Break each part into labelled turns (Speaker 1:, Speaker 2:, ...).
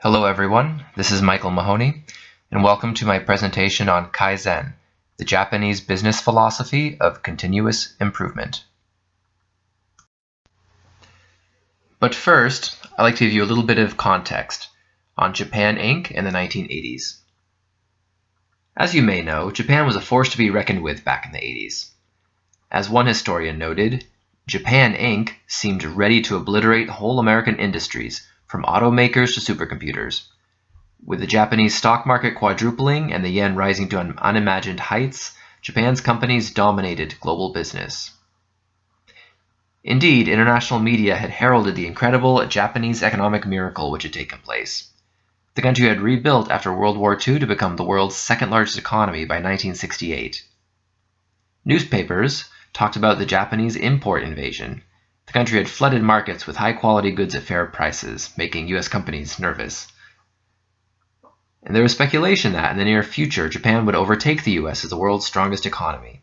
Speaker 1: Hello everyone, this is Michael Mahoney, and welcome to my presentation on Kaizen, the Japanese business philosophy of continuous improvement. But first, I'd like to give you a little bit of context on Japan Inc. in the 1980s. As you may know, Japan was a force to be reckoned with back in the 80s. As one historian noted, Japan Inc. seemed ready to obliterate whole American industries, from automakers to supercomputers. With the Japanese stock market quadrupling and the yen rising to unimagined heights, Japan's companies dominated global business. Indeed, international media had heralded the incredible Japanese economic miracle which had taken place. The country had rebuilt after World War II to become the world's second-largest economy by 1968. Newspapers talked about the Japanese import invasion. The country had flooded markets with high-quality goods at fair prices, making U.S. companies nervous. And there was speculation that, in the near future, Japan would overtake the U.S. as the world's strongest economy.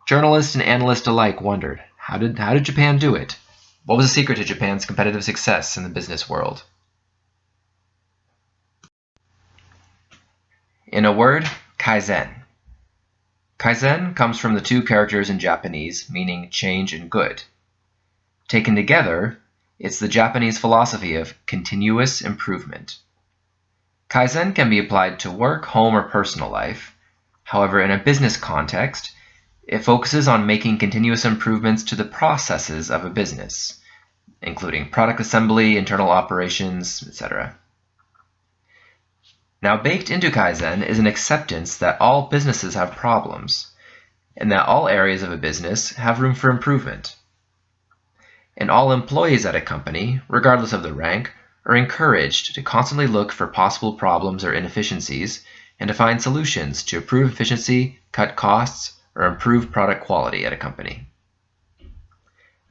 Speaker 1: Journalists and analysts alike wondered, how did Japan do it? What was the secret to Japan's competitive success in the business world? In a word, Kaizen. Kaizen comes from the two characters in Japanese, meaning change and good. Taken together, it's the Japanese philosophy of continuous improvement. Kaizen can be applied to work, home, or personal life. However, in a business context, it focuses on making continuous improvements to the processes of a business, including product assembly, internal operations, etc. Now, baked into Kaizen is an acceptance that all businesses have problems, and that all areas of a business have room for improvement. And all employees at a company, regardless of the rank, are encouraged to constantly look for possible problems or inefficiencies and to find solutions to improve efficiency, cut costs, or improve product quality at a company.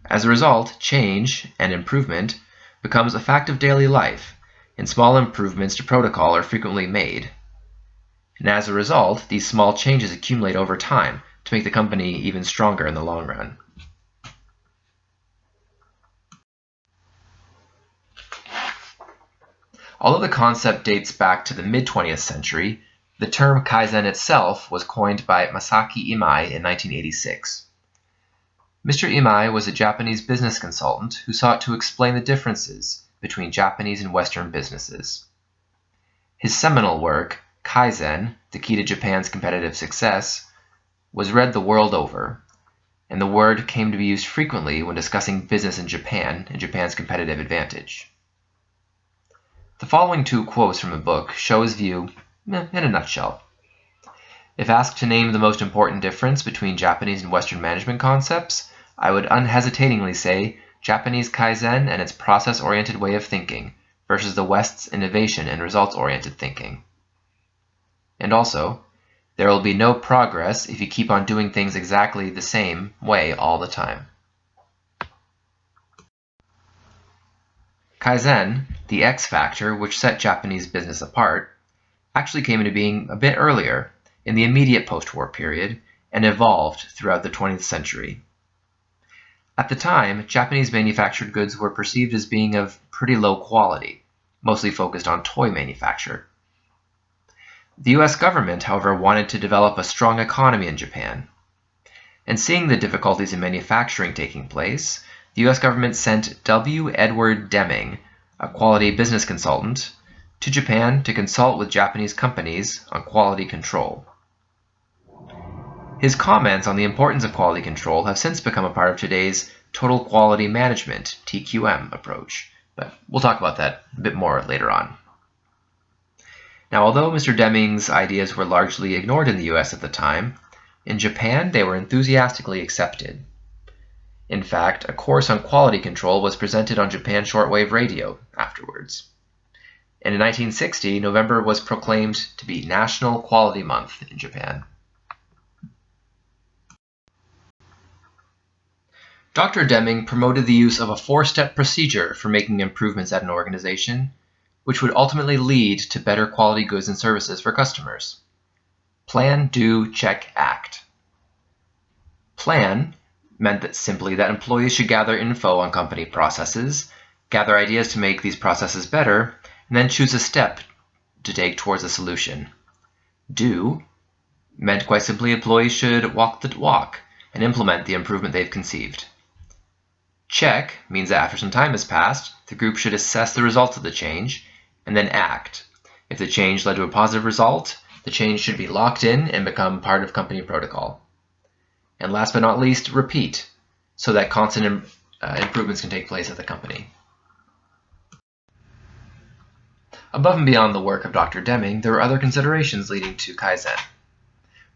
Speaker 1: As a result, change and improvement becomes a fact of daily life, and small improvements to protocol are frequently made. And as a result, these small changes accumulate over time to make the company even stronger in the long run. Although the concept dates back to the mid-20th century, the term Kaizen itself was coined by Masaaki Imai in 1986. Mr. Imai was a Japanese business consultant who sought to explain the differences between Japanese and Western businesses. His seminal work, Kaizen, the Key to Japan's Competitive Success, was read the world over, and the word came to be used frequently when discussing business in Japan and Japan's competitive advantage. The following two quotes from the book show his view in a nutshell. If asked to name the most important difference between Japanese and Western management concepts, I would unhesitatingly say Japanese Kaizen and its process-oriented way of thinking versus the West's innovation and results-oriented thinking. And also, there will be no progress if you keep on doing things exactly the same way all the time. Kaizen, the X factor which set Japanese business apart, actually came into being a bit earlier, in the immediate post-war period, and evolved throughout the 20th century. At the time, Japanese manufactured goods were perceived as being of pretty low quality, mostly focused on toy manufacture. The US government, however, wanted to develop a strong economy in Japan. And seeing the difficulties in manufacturing taking place, the US government sent W. Edward Deming, a quality business consultant, to Japan to consult with Japanese companies on quality control. His comments on the importance of quality control have since become a part of today's total quality management, TQM, approach, but we'll talk about that a bit more later on. Now, although Mr. Deming's ideas were largely ignored in the US at the time, in Japan they were enthusiastically accepted. In fact, a course on quality control was presented on Japan shortwave radio afterwards. And in 1960, November was proclaimed to be National Quality Month in Japan. Dr. Deming promoted the use of a four-step procedure for making improvements at an organization, which would ultimately lead to better quality goods and services for customers. Plan, do, check, act. Plan meant that simply that employees should gather info on company processes, gather ideas to make these processes better, and then choose a step to take towards a solution. Do meant quite simply employees should walk the walk and implement the improvement they've conceived. Check means that after some time has passed, the group should assess the results of the change and then act. If the change led to a positive result, the change should be locked in and become part of company protocol. And last but not least, repeat, so that constant improvements can take place at the company. Above and beyond the work of Dr. Deming, there were other considerations leading to Kaizen.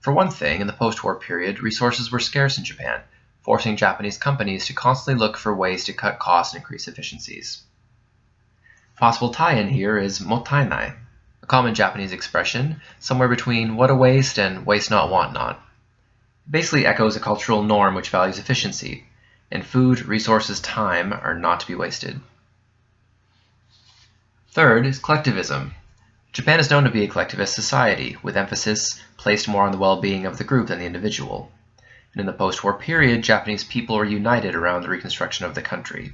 Speaker 1: For one thing, in the post-war period, resources were scarce in Japan, forcing Japanese companies to constantly look for ways to cut costs and increase efficiencies. Possible tie-in here is mottainai, a common Japanese expression somewhere between what a waste and waste not, want not. It basically echoes a cultural norm which values efficiency, and food, resources, time are not to be wasted. Third is collectivism. Japan is known to be a collectivist society, with emphasis placed more on the well-being of the group than the individual. And in the post-war period, Japanese people were united around the reconstruction of the country.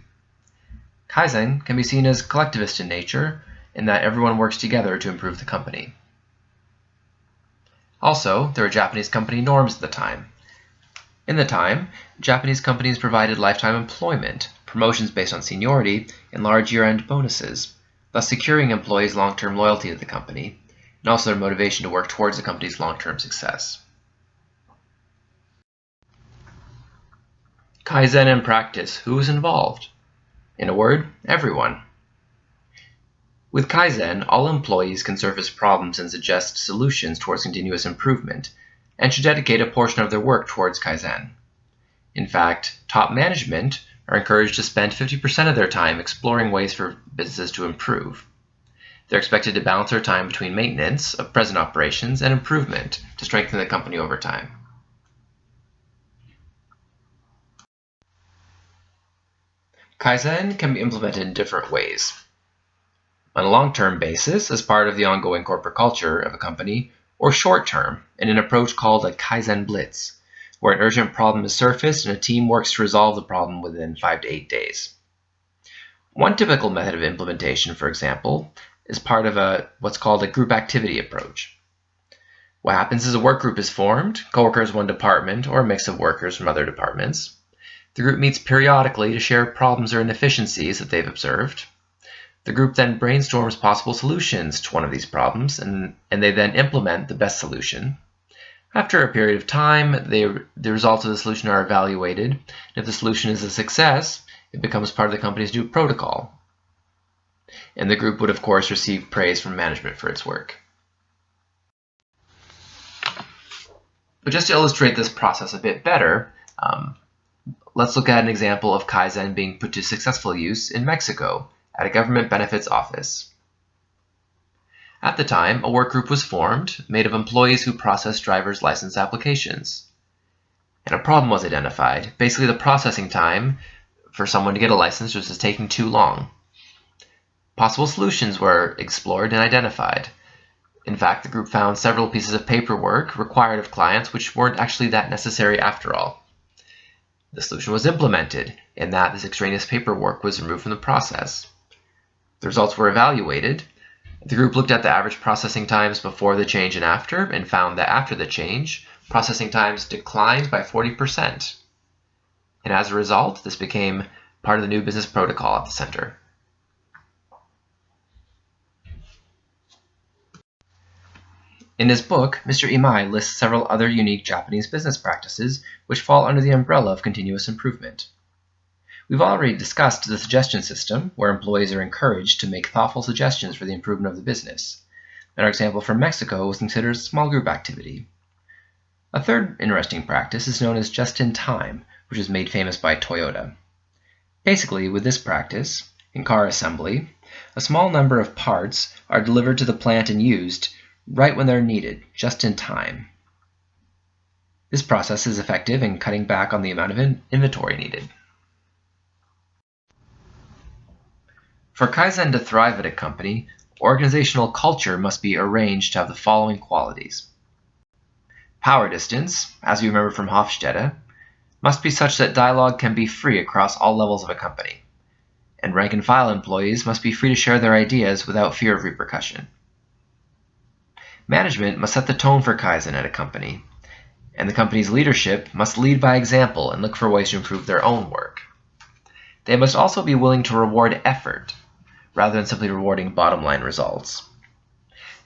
Speaker 1: Kaizen can be seen as collectivist in nature, in that everyone works together to improve the company. Also, there were Japanese company norms at the time. In the time, Japanese companies provided lifetime employment, promotions based on seniority, and large year-end bonuses, thus securing employees' long-term loyalty to the company, and also their motivation to work towards the company's long-term success. Kaizen in practice, who is involved? In a word, everyone. With Kaizen, all employees can surface problems and suggest solutions towards continuous improvement, and should dedicate a portion of their work towards Kaizen. In fact, top management are encouraged to spend 50% of their time exploring ways for businesses to improve. They're expected to balance their time between maintenance of present operations and improvement to strengthen the company over time. Kaizen can be implemented in different ways. On a long-term basis, as part of the ongoing corporate culture of a company, or short-term, in an approach called a Kaizen Blitz, where an urgent problem is surfaced and a team works to resolve the problem within 5 to 8 days. One typical method of implementation, for example, is part of what's called a group activity approach. What happens is a work group is formed, coworkers one department, or a mix of workers from other departments. The group meets periodically to share problems or inefficiencies that they've observed. The group then brainstorms possible solutions to one of these problems, and they then implement the best solution. After a period of time, the results of the solution are evaluated, and if the solution is a success, it becomes part of the company's new protocol. And the group would, of course, receive praise from management for its work. But just to illustrate this process a bit better, let's look at an example of Kaizen being put to successful use in Mexico at a government benefits office. At the time, a work group was formed, made of employees who processed driver's license applications. And a problem was identified. Basically, the processing time for someone to get a license was just taking too long. Possible solutions were explored and identified. In fact, the group found several pieces of paperwork required of clients which weren't actually that necessary after all. The solution was implemented, in that this extraneous paperwork was removed from the process. The results were evaluated. The group looked at the average processing times before the change and after, and found that after the change, processing times declined by 40%. And as a result, this became part of the new business protocol at the center. In his book, Mr. Imai lists several other unique Japanese business practices which fall under the umbrella of continuous improvement. We've already discussed the suggestion system, where employees are encouraged to make thoughtful suggestions for the improvement of the business. And our example from Mexico was considered a small group activity. A third interesting practice is known as just-in-time, which was made famous by Toyota. Basically, with this practice, in car assembly, a small number of parts are delivered to the plant and used right when they're needed, just in time. This process is effective in cutting back on the amount of inventory needed. For Kaizen to thrive at a company, organizational culture must be arranged to have the following qualities. Power distance, as you remember from Hofstede, must be such that dialogue can be free across all levels of a company. and rank-and-file employees must be free to share their ideas without fear of repercussion. Management must set the tone for Kaizen at a company, and the company's leadership must lead by example and look for ways to improve their own work. They must also be willing to reward effort, rather than simply rewarding bottom-line results.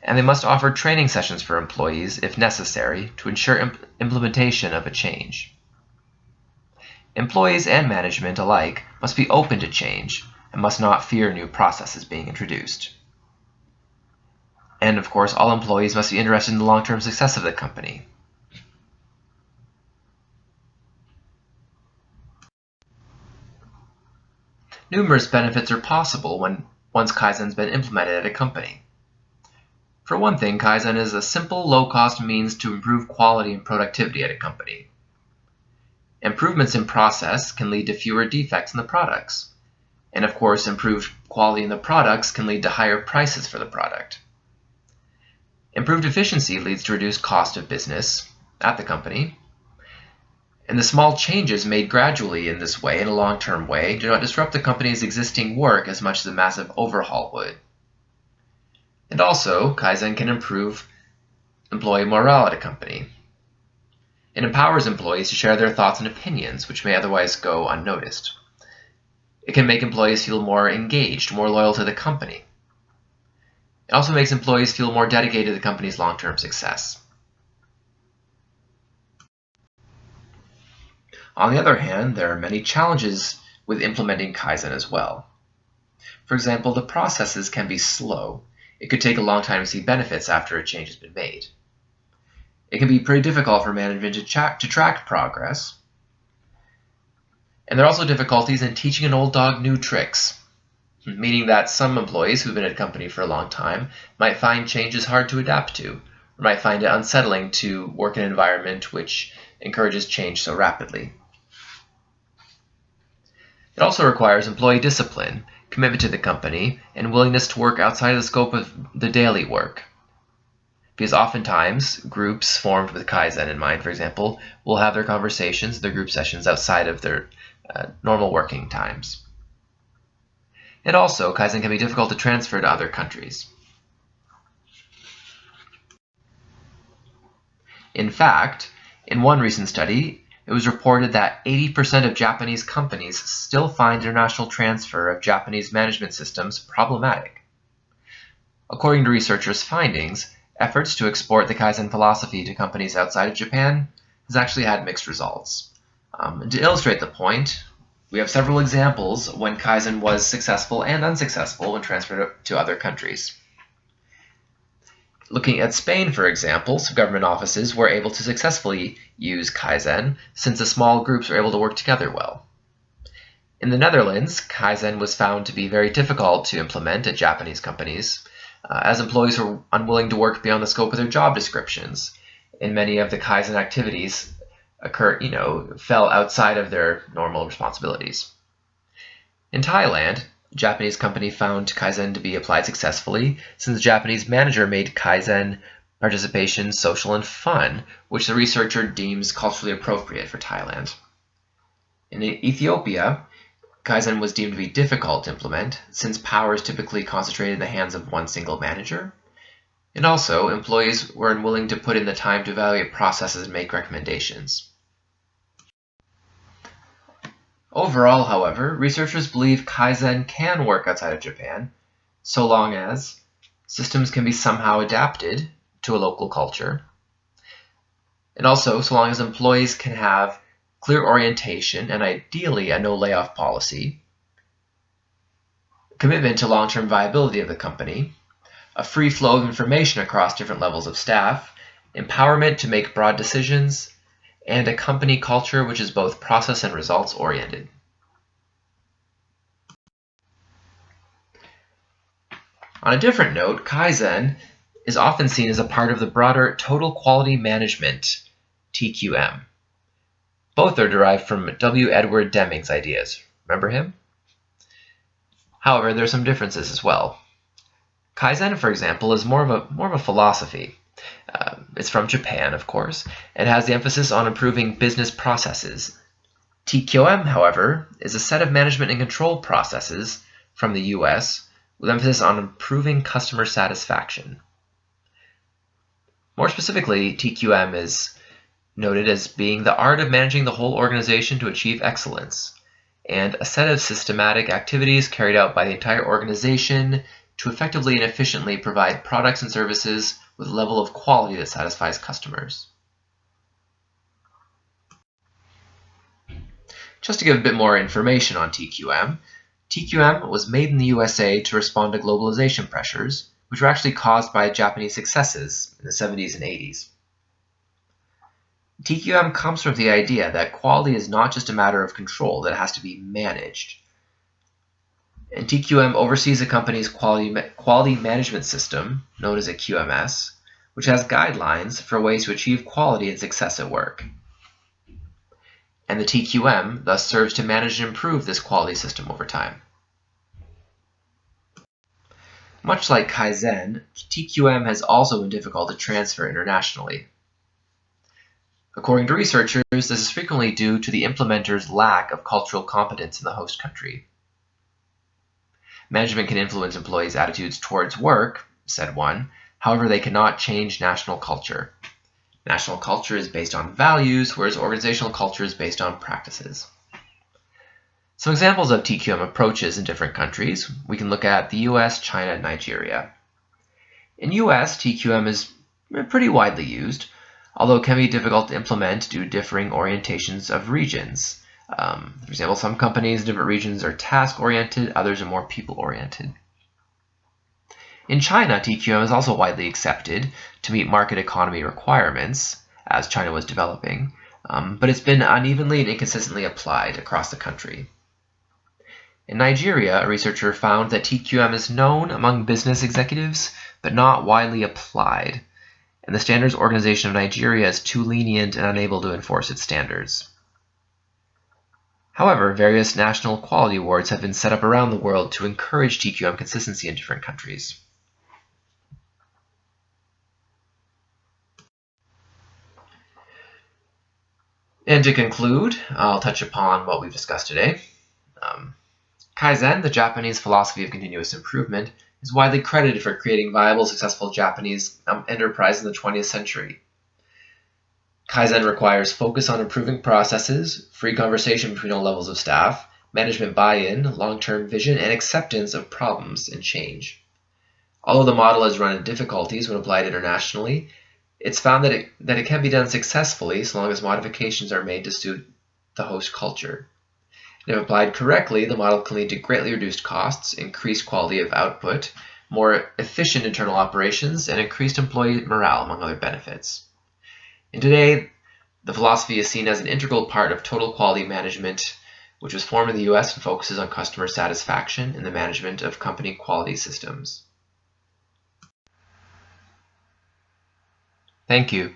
Speaker 1: And they must offer training sessions for employees, if necessary, to ensure implementation of a change. Employees and management alike must be open to change and must not fear new processes being introduced. And of course, all employees must be interested in the long-term success of the company. Numerous benefits are possible once Kaizen's been implemented at a company. For one thing, Kaizen is a simple, low-cost means to improve quality and productivity at a company. Improvements in process can lead to fewer defects in the products. And of course, improved quality in the products can lead to higher prices for the product. Improved efficiency leads to reduced cost of business at the company. And the small changes made gradually in this way, in a long-term way, do not disrupt the company's existing work as much as a massive overhaul would. And also, Kaizen can improve employee morale at a company. It empowers employees to share their thoughts and opinions, which may otherwise go unnoticed. It can make employees feel more engaged, more loyal to the company. It also makes employees feel more dedicated to the company's long-term success. On the other hand, there are many challenges with implementing Kaizen as well. For example, the processes can be slow. It could take a long time to see benefits after a change has been made. It can be pretty difficult for management to track progress. And there are also difficulties in teaching an old dog new tricks, meaning that some employees who've been at a company for a long time might find changes hard to adapt to, or might find it unsettling to work in an environment which encourages change so rapidly. It also requires employee discipline, commitment to the company, and willingness to work outside of the scope of the daily work. Because oftentimes, groups formed with Kaizen in mind, for example, will have their conversations, their group sessions outside of their normal working times. And also, Kaizen can be difficult to transfer to other countries. In fact, in one recent study, it was reported that 80% of Japanese companies still find international transfer of Japanese management systems problematic. According to researchers' findings, efforts to export the Kaizen philosophy to companies outside of Japan has actually had mixed results. To illustrate the point, we have several examples when Kaizen was successful and unsuccessful when transferred to other countries. Looking at Spain, for example, some government offices were able to successfully use Kaizen since the small groups were able to work together well. In the Netherlands, Kaizen was found to be very difficult to implement at Japanese companies, as employees were unwilling to work beyond the scope of their job descriptions, and many of the Kaizen activities fell outside of their normal responsibilities. In Thailand, a Japanese company found Kaizen to be applied successfully since the Japanese manager made Kaizen participation social and fun, which the researcher deems culturally appropriate for Thailand. In Ethiopia, Kaizen was deemed to be difficult to implement since power is typically concentrated in the hands of one single manager. And also, employees were unwilling to put in the time to evaluate processes and make recommendations. Overall, however, researchers believe Kaizen can work outside of Japan, so long as systems can be somehow adapted to a local culture, and also so long as employees can have clear orientation and ideally a no layoff policy, commitment to long-term viability of the company, a free flow of information across different levels of staff, empowerment to make broad decisions, and a company culture which is both process and results oriented. On a different note, Kaizen is often seen as a part of the broader Total Quality Management, TQM. Both are derived from W. Edward Deming's ideas. Remember him? However, there are some differences as well. Kaizen, for example, is more of a philosophy. It's from Japan, of course, and has the emphasis on improving business processes. TQM, however, is a set of management and control processes from the US with emphasis on improving customer satisfaction. More specifically, TQM is noted as being the art of managing the whole organization to achieve excellence, and a set of systematic activities carried out by the entire organization to effectively and efficiently provide products and services with a level of quality that satisfies customers. Just to give a bit more information on TQM, TQM was made in the USA to respond to globalization pressures, which were actually caused by Japanese successes in the 70s and 80s. TQM comes from the idea that quality is not just a matter of control, that it has to be managed. And TQM oversees a company's quality management system, known as a QMS, which has guidelines for ways to achieve quality and success at work. And the TQM thus serves to manage and improve this quality system over time. Much like Kaizen, TQM has also been difficult to transfer internationally. According to researchers, this is frequently due to the implementer's lack of cultural competence in the host country. Management can influence employees' attitudes towards work, said one, however they cannot change national culture. National culture is based on values, whereas organizational culture is based on practices. Some examples of TQM approaches in different countries. We can look at the US, China, and Nigeria. In US, TQM is pretty widely used, although it can be difficult to implement due to differing orientations of regions. For example, some companies in different regions are task-oriented, others are more people-oriented. In China, TQM is also widely accepted to meet market economy requirements, as China was developing, but it's been unevenly and inconsistently applied across the country. In Nigeria, a researcher found that TQM is known among business executives, but not widely applied, and the Standards Organization of Nigeria is too lenient and unable to enforce its standards. However, various national quality awards have been set up around the world to encourage TQM consistency in different countries. And to conclude, I'll touch upon what we've discussed today. Kaizen, the Japanese philosophy of continuous improvement, is widely credited for creating viable, successful Japanese enterprise in the 20th century. Kaizen requires focus on improving processes, free conversation between all levels of staff, management buy-in, long-term vision, and acceptance of problems and change. Although the model has run into difficulties when applied internationally, it's found that it can be done successfully so long as modifications are made to suit the host culture. And if applied correctly, the model can lead to greatly reduced costs, increased quality of output, more efficient internal operations, and increased employee morale, among other benefits. And today, the philosophy is seen as an integral part of total quality management, which was formed in the US and focuses on customer satisfaction and the management of company quality systems. Thank you.